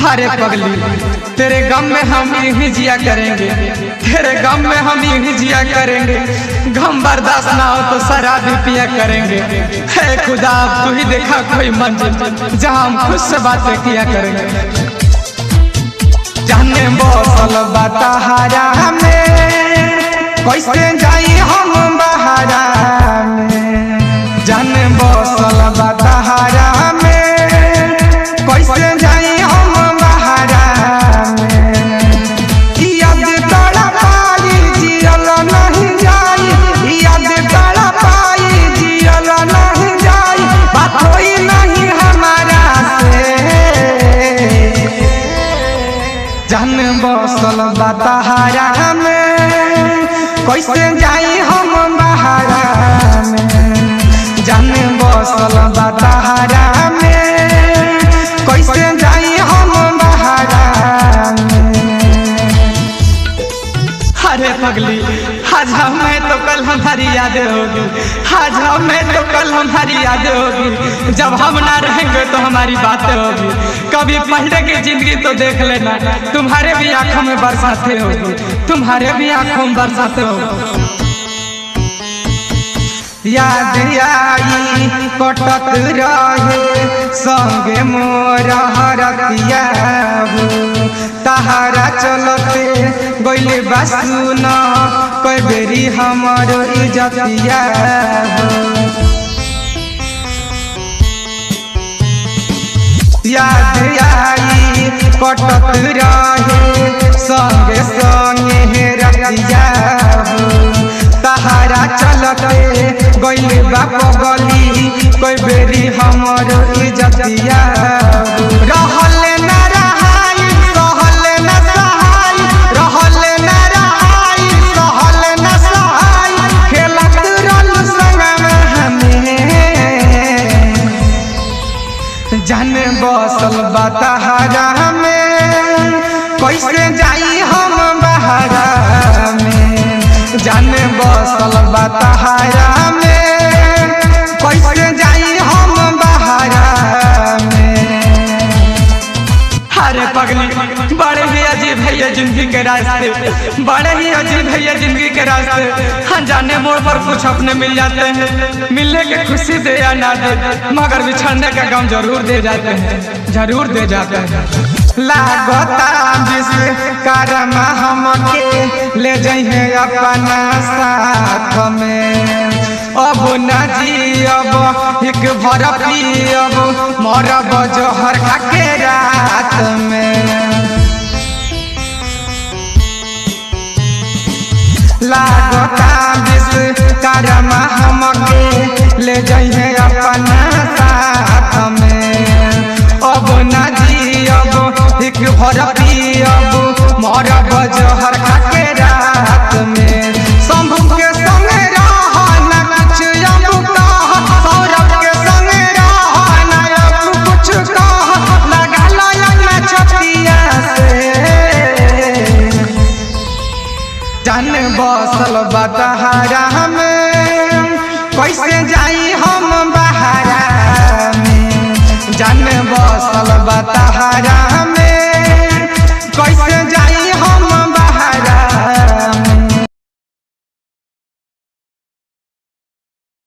अरे पगली तेरे गम में हम यही जिया करेंगे, तेरे गम में हम यही जिया करेंगे। गम बर्दाश्त ना हो तो शराब भी पिया करेंगे। है खुदा तू ही देखा कोई मंजिल जहाँ हम खुद से बातें किया करेंगे। जाने बसल बतहारा में कैसे जाई हम बहारा में, जाने बसल बतहारा में कैसे जाई हम बहारा में। याद तड़ा पाई जियल नहीं जाई, याद तड़ा पाई जियल नहीं जाई, बात होई नहीं हमारा से। जान बसल बतहारा में कैसे जाई हम बहारा में, जान बसल बतहारा में कैसे जाई हम बहारा में। अरे पगली आज हमें तो कल हमारी यादें होगी, आज हमें तो कल हमारी यादें होगी। जब हम ना रहेंगे तो हमारी बातें होगी। कभी पहले की जिंदगी तो देख लेना, तुम्हारे भी आंखों में बरसाते होगी, तुम्हारे भी आंखों में बरसाते होगी। याद आई कटत रहे संगे मोर हरतिया हो, तहारा चलते गइले बासुन कई बेरी हमर इज्जतिया हो। याद आई कटत रहे संगे संगे रतिया हो, तहारा चलते गइले बाप गली कोई बेरी हमर इज्जतिया हो। रहले ना रहाई सहले ना सहाई, रहले ना रहाई सहले ना सहाई, खेलत रहलू संग में हमें। जान बसल बतहारा में कैसे जाई हम बहारा में, जान बसल बतहारा में कैसे जाई हम बहारा में। अरे पगली बड़े ही अजीब है ये जिंदगी के रास्ते, बड़े ही अजीब है ये जिंदगी के रास्ते। हाँ जाने मोड़ पर कुछ अपने मिल जाते हैं, मिलने की खुशी दे या ना दे, मगर बिछड़ने का गम जरूर दे जाते हैं, जरूर दे जाते हैं। लागता विश्वकर्मा हमके ले जाइए अपना साथ में, अब न जियब एक भर पियब मरब जहर खाके रात में। लागता विश्वकर्मा हमके ले जाइए अपना साथ में, अब न जियब एक भर पियब मरब जहर खाके रात में। शंभू के संगे रह न कुछ अब कह, सौरभ के संगे रह न अब कुछ कह, लगा लगा छतिया से। जान बसल बतहारा में कैसे जाई